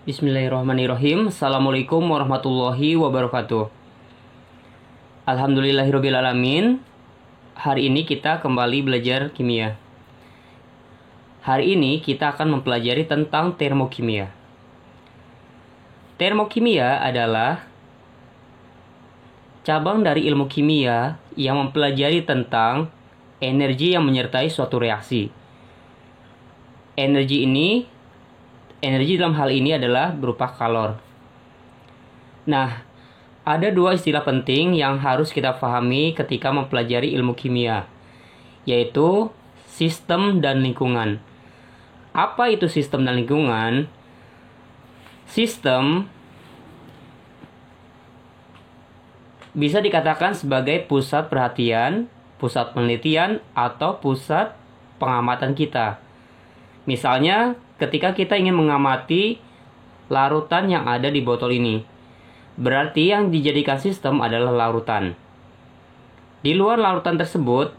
Bismillahirrahmanirrahim. Assalamualaikum warahmatullahi wabarakatuh. Alhamdulillahirrabbilalamin. Hari ini kita kembali belajar kimia. Hari ini kita akan mempelajari tentang termokimia. Termokimia adalah cabang dari ilmu kimia yang mempelajari tentang energi yang menyertai suatu reaksi. Energi dalam hal ini adalah berupa kalor. Nah, ada dua istilah penting yang harus kita pahami ketika mempelajari ilmu kimia, yaitu sistem dan lingkungan. Apa itu sistem dan lingkungan? Sistem bisa dikatakan sebagai pusat perhatian, pusat penelitian, atau pusat pengamatan kita. Misalnya, ketika kita ingin mengamati larutan yang ada di botol ini, berarti yang dijadikan sistem adalah larutan. Di luar larutan tersebut,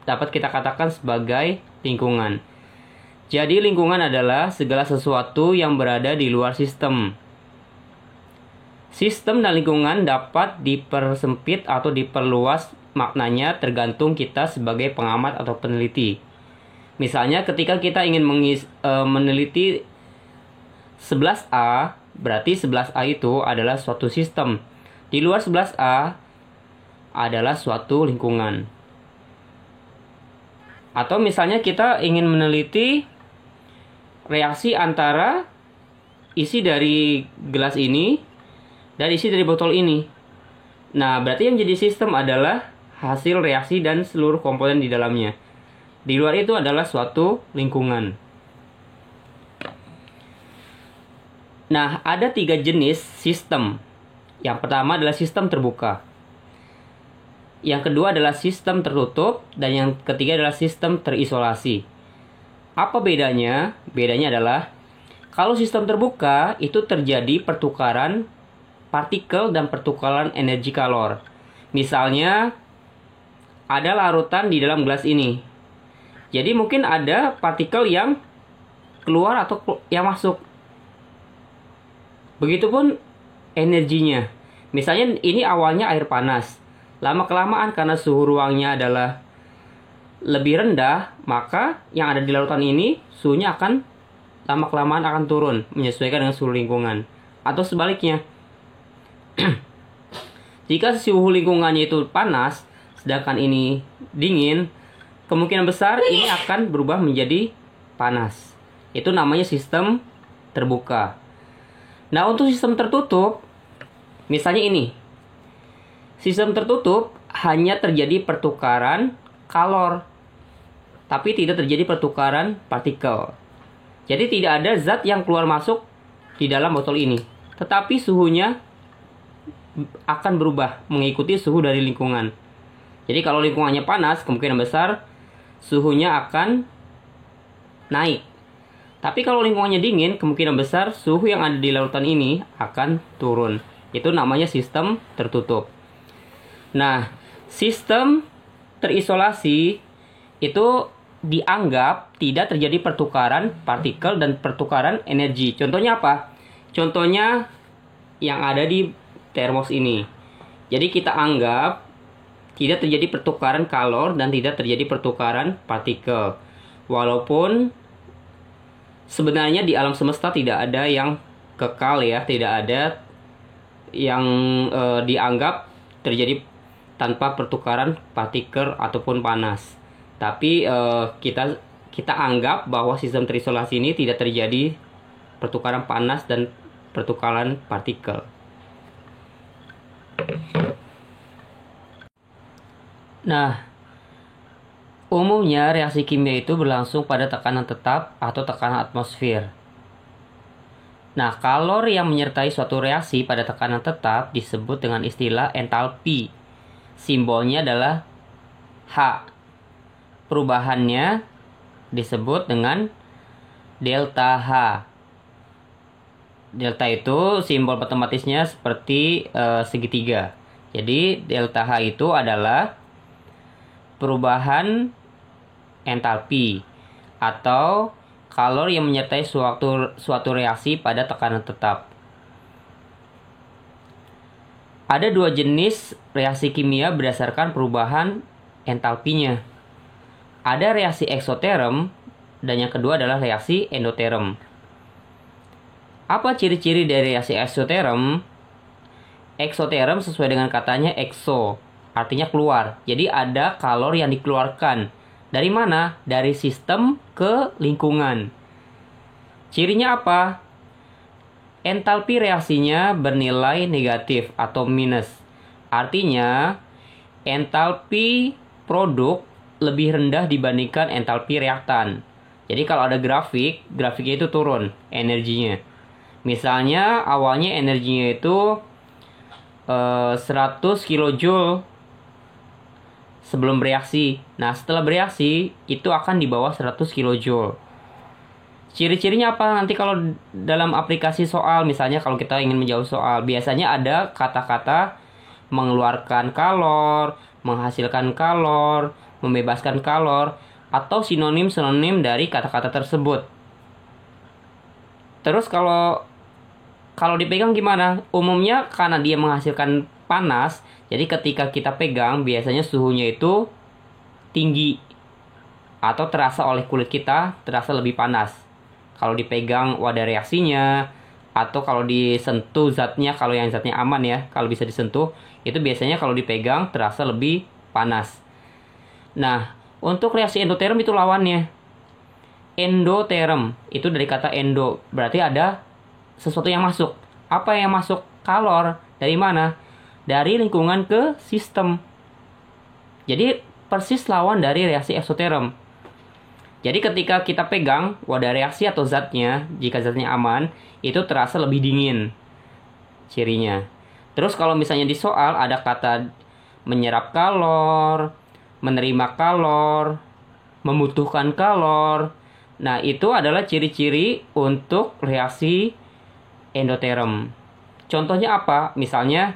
dapat kita katakan sebagai lingkungan. Jadi lingkungan adalah segala sesuatu yang berada di luar sistem. Sistem dan lingkungan dapat dipersempit atau diperluas maknanya tergantung kita sebagai pengamat atau peneliti. Misalnya ketika kita ingin meneliti 11A, berarti 11A itu adalah suatu sistem. Di luar 11A adalah suatu lingkungan. Atau misalnya kita ingin meneliti reaksi antara isi dari gelas ini dan isi dari botol ini. Nah, berarti yang jadi sistem adalah hasil reaksi dan seluruh komponen di dalamnya. Di luar itu adalah suatu lingkungan. Nah, ada 3 jenis sistem. Yang pertama adalah sistem terbuka. Yang kedua adalah sistem tertutup. Dan yang ketiga adalah sistem terisolasi. Apa bedanya? Bedanya adalah, kalau sistem terbuka, itu terjadi pertukaran partikel dan pertukaran energi kalor. Misalnya, ada larutan di dalam gelas ini. Jadi mungkin ada partikel yang keluar atau yang masuk. Begitupun energinya. Misalnya ini awalnya air panas. Lama-kelamaan karena suhu ruangnya adalah lebih rendah, maka yang ada di larutan ini suhunya akan lama-kelamaan akan turun menyesuaikan dengan suhu lingkungan. Atau sebaliknya. Jika suhu lingkungannya itu panas, sedangkan ini dingin, kemungkinan besar ini akan berubah menjadi panas. Itu namanya sistem terbuka. Nah, untuk sistem tertutup, misalnya ini. Sistem tertutup hanya terjadi pertukaran kalor, tapi tidak terjadi pertukaran partikel. Jadi tidak ada zat yang keluar masuk di dalam botol ini. Tetapi suhunya akan berubah mengikuti suhu dari lingkungan. Jadi kalau lingkungannya panas, kemungkinan besar suhunya akan naik. Tapi kalau lingkungannya dingin, kemungkinan besar suhu yang ada di larutan ini akan turun. Itu namanya sistem tertutup. Nah, sistem terisolasi itu dianggap tidak terjadi pertukaran partikel dan pertukaran energi. Contohnya apa? Contohnya yang ada di termos ini. Jadi kita anggap tidak terjadi pertukaran kalor dan tidak terjadi pertukaran partikel. Walaupun sebenarnya di alam semesta tidak ada yang kekal ya, tidak ada yang dianggap terjadi tanpa pertukaran partikel ataupun panas. Tapi kita anggap bahwa sistem terisolasi ini tidak terjadi pertukaran panas dan pertukaran partikel. Nah, umumnya reaksi kimia itu berlangsung pada tekanan tetap atau tekanan atmosfer. Nah, kalor yang menyertai suatu reaksi pada tekanan tetap disebut dengan istilah entalpi. Simbolnya adalah H. Perubahannya disebut dengan delta H. Delta itu simbol matematisnya seperti segitiga. Jadi delta H itu adalah perubahan entalpi, atau kalor yang menyertai suatu reaksi pada tekanan tetap. Ada dua jenis reaksi kimia berdasarkan perubahan entalpinya. Ada reaksi eksoterm dan yang kedua adalah reaksi endoterm. Apa ciri-ciri dari reaksi eksoterm? Eksoterm sesuai dengan katanya exo, artinya keluar. Jadi ada kalor yang dikeluarkan. Dari mana? Dari sistem ke lingkungan. Cirinya apa? Entalpi reaksinya bernilai negatif atau minus. Artinya, entalpi produk lebih rendah dibandingkan entalpi reaktan. Jadi kalau ada grafiknya itu turun energinya. Misalnya awalnya energinya itu 100 kJ sebelum bereaksi. Nah, setelah bereaksi itu akan di bawah 100 kJ. Ciri-cirinya apa nanti kalau dalam aplikasi soal, misalnya kalau kita ingin menjawab soal, biasanya ada kata-kata mengeluarkan kalor, menghasilkan kalor, membebaskan kalor, atau sinonim-sinonim dari kata-kata tersebut. Terus kalau dipegang gimana? Umumnya karena dia menghasilkan panas, jadi ketika kita pegang biasanya suhunya itu tinggi atau terasa oleh kulit kita terasa lebih panas. Kalau dipegang wadah reaksinya atau kalau disentuh zatnya, kalau yang zatnya aman ya, kalau bisa disentuh, itu biasanya kalau dipegang terasa lebih panas. Nah, untuk reaksi endoterm itu lawannya. Endoterm itu dari kata endo, berarti ada sesuatu yang masuk. Apa yang masuk? Kalor. Dari mana? Dari lingkungan ke sistem. Jadi persis lawan dari reaksi eksoterm. Jadi ketika kita pegang wadah reaksi atau zatnya, jika zatnya aman, itu terasa lebih dingin cirinya. Terus kalau misalnya di soal ada kata menyerap kalor, menerima kalor, membutuhkan kalor. Nah, itu adalah ciri-ciri untuk reaksi endoterm. Contohnya apa? Misalnya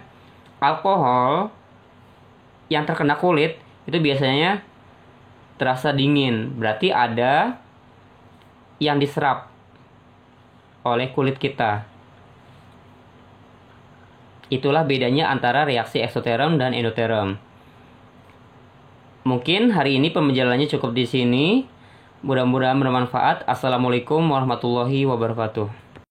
alkohol yang terkena kulit itu biasanya terasa dingin, berarti ada yang diserap oleh kulit kita. Itulah bedanya antara reaksi eksoterm dan endoterm. Mungkin hari ini pembelajarannya cukup di sini. Mudah-mudahan bermanfaat. Assalamualaikum warahmatullahi wabarakatuh.